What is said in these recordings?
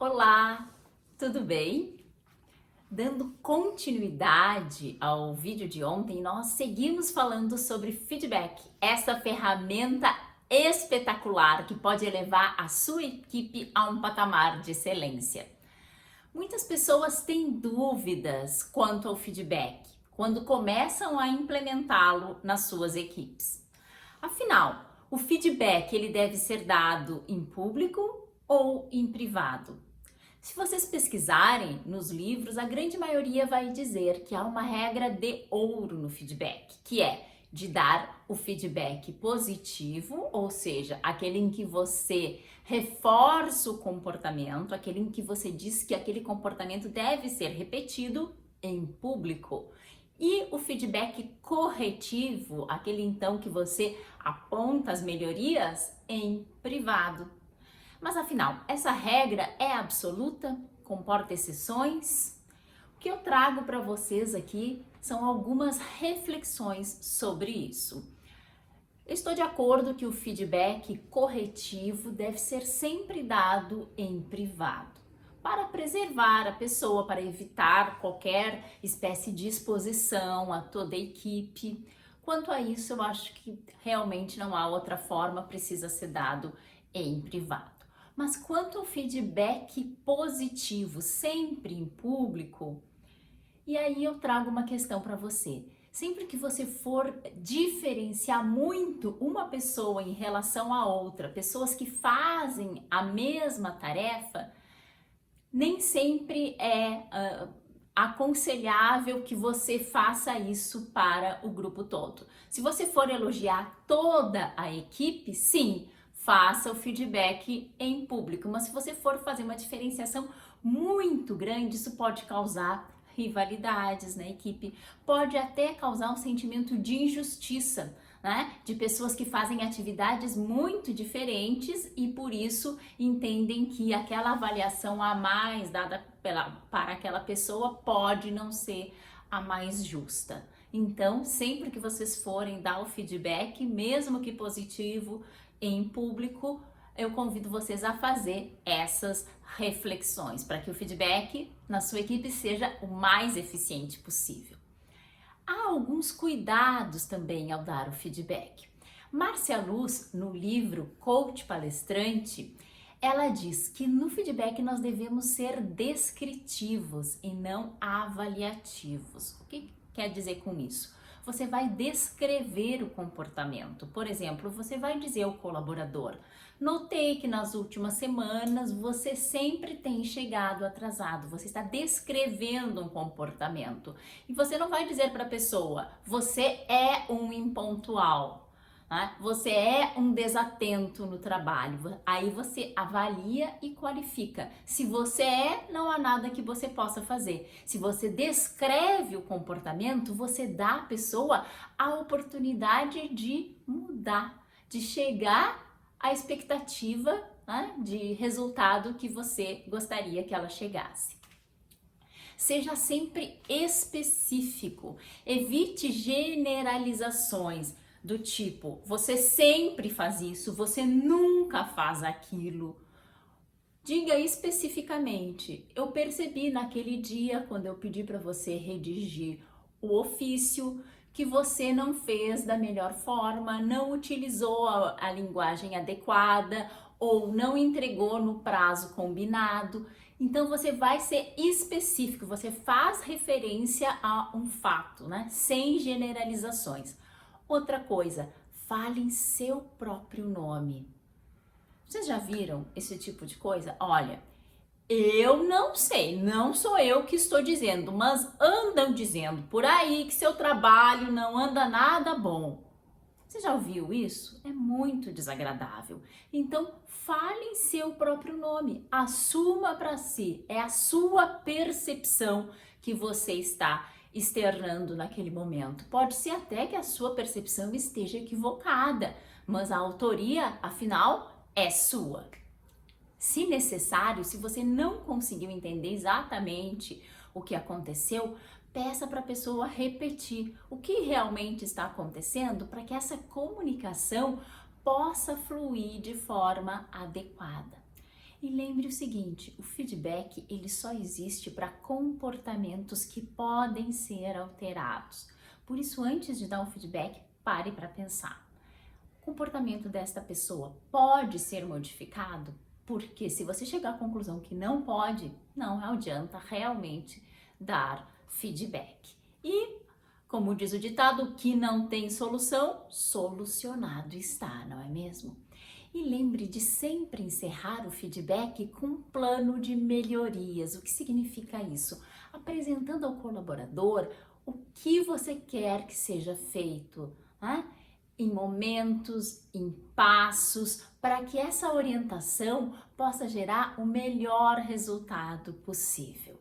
Olá, tudo bem? Dando continuidade ao vídeo de ontem, nós seguimos falando sobre feedback, essa ferramenta espetacular que pode elevar a sua equipe a um patamar de excelência. Muitas pessoas têm dúvidas quanto ao feedback quando começam a implementá-lo nas suas equipes. Afinal, o feedback ele deve ser dado em público ou em privado? Se vocês pesquisarem nos livros, a grande maioria vai dizer que há uma regra de ouro no feedback, que é de dar o feedback positivo, ou seja, aquele em que você reforça o comportamento, aquele em que você diz que aquele comportamento deve ser repetido em público. E o feedback corretivo, aquele então que você aponta as melhorias em privado. Mas afinal, essa regra é absoluta? Comporta exceções? O que eu trago para vocês aqui são algumas reflexões sobre isso. Eu estou de acordo que o feedback corretivo deve ser sempre dado em privado, para preservar a pessoa, para evitar qualquer espécie de exposição a toda a equipe. Quanto a isso, eu acho que realmente não há outra forma, precisa ser dado em privado. Mas quanto ao feedback positivo, sempre em público, e aí eu trago uma questão para você. Sempre que você for diferenciar muito uma pessoa em relação a outra, pessoas que fazem a mesma tarefa, nem sempre é aconselhável que você faça isso para o grupo todo. Se você for elogiar toda a equipe, sim, faça o feedback em público, mas se você for fazer uma diferenciação muito grande, isso pode causar rivalidades na equipe, pode até causar um sentimento de injustiça, né? De pessoas que fazem atividades muito diferentes e por isso entendem que aquela avaliação a mais dada para aquela pessoa pode não ser a mais justa. Então, sempre que vocês forem dar o feedback, mesmo que positivo, em público, eu convido vocês a fazer essas reflexões para que o feedback na sua equipe seja o mais eficiente possível. Há alguns cuidados também ao dar o feedback. Márcia Luz, no livro Coach Palestrante, ela diz que no feedback nós devemos ser descritivos e não avaliativos. O que quer dizer com isso? Você vai descrever o comportamento. Por exemplo, você vai dizer ao colaborador: notei que nas últimas semanas você sempre tem chegado atrasado. Você está descrevendo um comportamento. E você não vai dizer para a pessoa: você é um impontual. Você é um desatento no trabalho. Aí você avalia e qualifica. Se você é, não há nada que você possa fazer. Se você descreve o comportamento, você dá à pessoa a oportunidade de mudar, de chegar à expectativa, né, de resultado que você gostaria que ela chegasse. Seja sempre específico, evite generalizações do tipo: você sempre faz isso, você nunca faz aquilo. Diga especificamente: eu percebi naquele dia, quando eu pedi para você redigir o ofício, que você não fez da melhor forma, não utilizou a linguagem adequada ou não entregou no prazo combinado. Então você vai ser específico, você faz referência a um fato, né? Sem generalizações. Outra coisa, fale em seu próprio nome. Vocês já viram esse tipo de coisa? Olha, eu não sei, não sou eu que estou dizendo, mas andam dizendo por aí que seu trabalho não anda nada bom. Você já ouviu isso? É muito desagradável. Então, fale em seu próprio nome, assuma para si, é a sua percepção que você está externando naquele momento. Pode ser até que a sua percepção esteja equivocada, mas a autoria, afinal, é sua. Se necessário, se você não conseguiu entender exatamente o que aconteceu, peça para a pessoa repetir o que realmente está acontecendo para que essa comunicação possa fluir de forma adequada. E lembre o seguinte, o feedback ele só existe para comportamentos que podem ser alterados. Por isso, antes de dar um feedback, pare para pensar. O comportamento desta pessoa pode ser modificado? Porque se você chegar à conclusão que não pode, não adianta realmente dar feedback. E, como diz o ditado, o que não tem solução, solucionado está, não é mesmo? E lembre de sempre encerrar o feedback com um plano de melhorias. O que significa isso? Apresentando ao colaborador o que você quer que seja feito, né? Em momentos, em passos, para que essa orientação possa gerar o melhor resultado possível.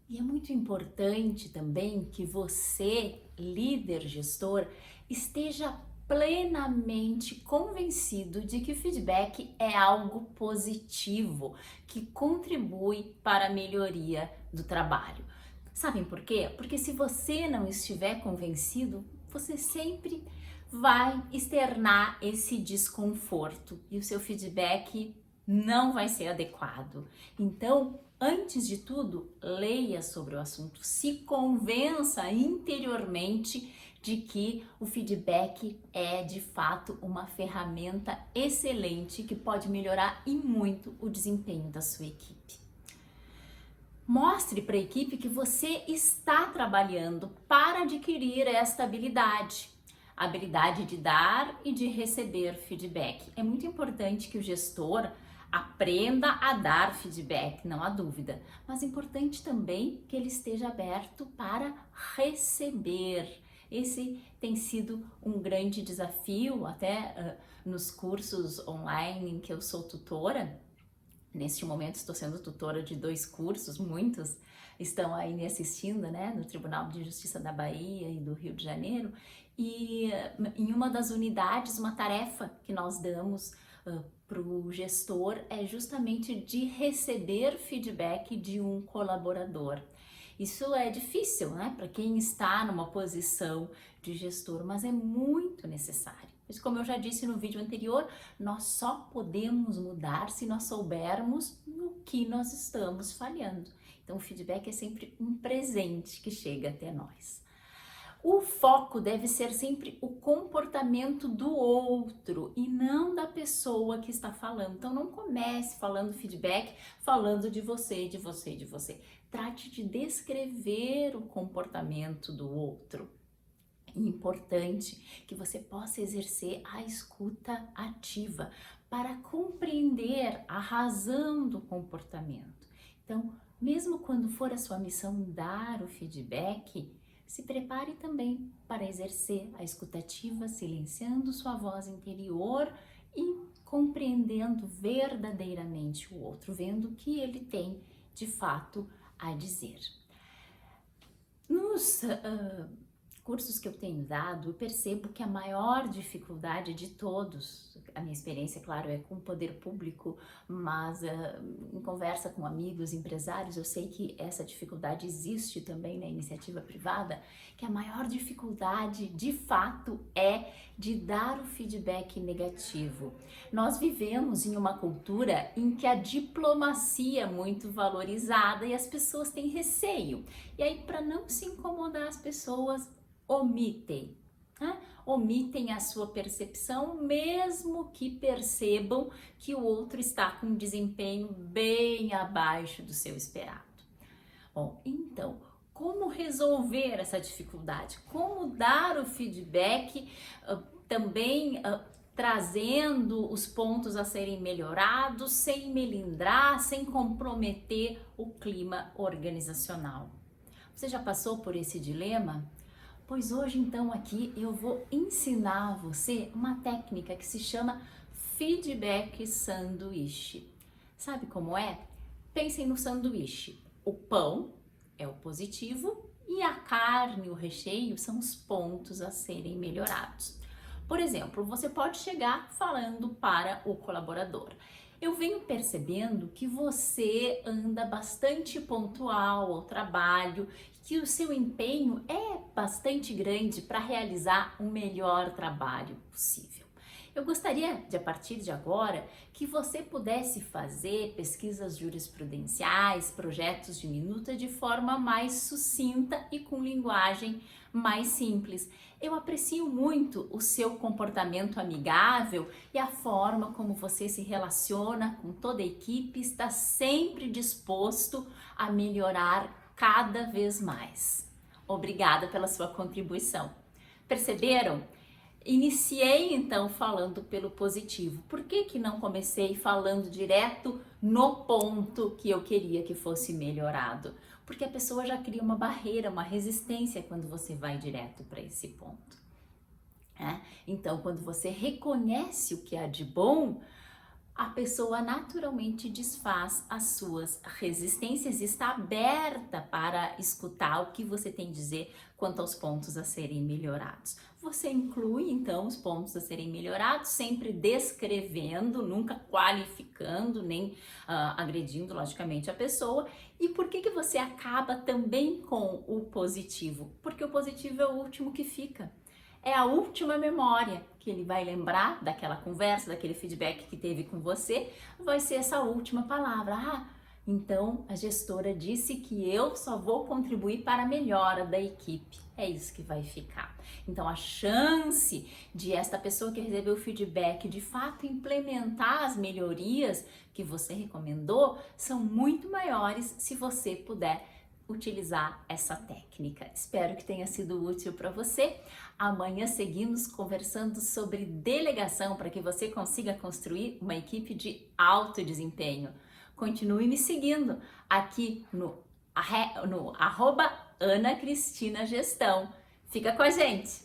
E é muito importante também que você, líder gestor, esteja plenamente convencido de que o feedback é algo positivo, que contribui para a melhoria do trabalho. Sabem por quê? Porque se você não estiver convencido, você sempre vai externar esse desconforto e o seu feedback não vai ser adequado. Então, antes de tudo, leia sobre o assunto, se convença interiormente de que o feedback é de fato uma ferramenta excelente que pode melhorar e muito o desempenho da sua equipe. Mostre para a equipe que você está trabalhando para adquirir esta habilidade. A habilidade de dar e de receber feedback. É muito importante que o gestor aprenda a dar feedback, não há dúvida, mas é importante também que ele esteja aberto para receber. Esse tem sido um grande desafio, até nos cursos online em que eu sou tutora. Neste momento estou sendo tutora de 2 cursos, muitos estão aí me assistindo, né, no Tribunal de Justiça da Bahia e do Rio de Janeiro, e em uma das unidades, uma tarefa que nós damos para o gestor é justamente de receber feedback de um colaborador. Isso é difícil, né, para quem está numa posição de gestor, mas é muito necessário. Mas como eu já disse no vídeo anterior, nós só podemos mudar se nós soubermos no que nós estamos falhando. Então o feedback é sempre um presente que chega até nós. O foco deve ser sempre o comportamento do outro e não da pessoa que está falando. Então não comece falando feedback, falando de você, de você, de você. Trate de descrever o comportamento do outro. É importante que você possa exercer a escuta ativa para compreender a razão do comportamento. Então, mesmo quando for a sua missão dar o feedback, se prepare também para exercer a escutativa, silenciando sua voz interior e compreendendo verdadeiramente o outro, vendo o que ele tem de fato a dizer. Nos cursos que eu tenho dado, eu percebo que a maior dificuldade de todos, a minha experiência, claro, é com o poder público, mas em conversa com amigos, empresários, eu sei que essa dificuldade existe também na iniciativa privada, que a maior dificuldade, de fato, é de dar o feedback negativo. Nós vivemos em uma cultura em que a diplomacia é muito valorizada e as pessoas têm receio. E aí, para não se incomodar as pessoas, omitem, né? Omitem a sua percepção, mesmo que percebam que o outro está com um desempenho bem abaixo do seu esperado. Bom, então, como resolver essa dificuldade? Como dar o feedback também trazendo os pontos a serem melhorados, sem melindrar, sem comprometer o clima organizacional? Você já passou por esse dilema? Pois hoje então aqui eu vou ensinar a você uma técnica que se chama feedback sanduíche. Sabe como é? Pensem no sanduíche. O pão é o positivo e a carne, o recheio, são os pontos a serem melhorados. Por exemplo, você pode chegar falando para o colaborador: eu venho percebendo que você anda bastante pontual ao trabalho, que o seu empenho é bastante grande para realizar o melhor trabalho possível. Eu gostaria de, a partir de agora, que você pudesse fazer pesquisas jurisprudenciais, projetos de minuta de forma mais sucinta e com linguagem mais simples. Eu aprecio muito o seu comportamento amigável e a forma como você se relaciona com toda a equipe, está sempre disposto a melhorar cada vez mais. Obrigada pela sua contribuição. Perceberam? Iniciei então falando pelo positivo. Por que não comecei falando direto no ponto que eu queria que fosse melhorado? Porque a pessoa já cria uma barreira, uma resistência quando você vai direto para esse ponto. Então, quando você reconhece o que há de bom, a pessoa naturalmente desfaz as suas resistências e está aberta para escutar o que você tem a dizer quanto aos pontos a serem melhorados. Você inclui então os pontos a serem melhorados, sempre descrevendo, nunca qualificando, nem agredindo logicamente a pessoa. E por que você acaba também com o positivo? Porque o positivo é o último que fica. É a última memória que ele vai lembrar daquela conversa, daquele feedback que teve com você, vai ser essa última palavra. Então a gestora disse que eu só vou contribuir para a melhora da equipe. É isso que vai ficar. Então a chance de esta pessoa que recebeu o feedback de fato implementar as melhorias que você recomendou são muito maiores se você puder utilizar essa técnica. Espero que tenha sido útil para você. Amanhã seguimos conversando sobre delegação para que você consiga construir uma equipe de alto desempenho. Continue me seguindo aqui no @AnaCristinaGestão. Fica com a gente!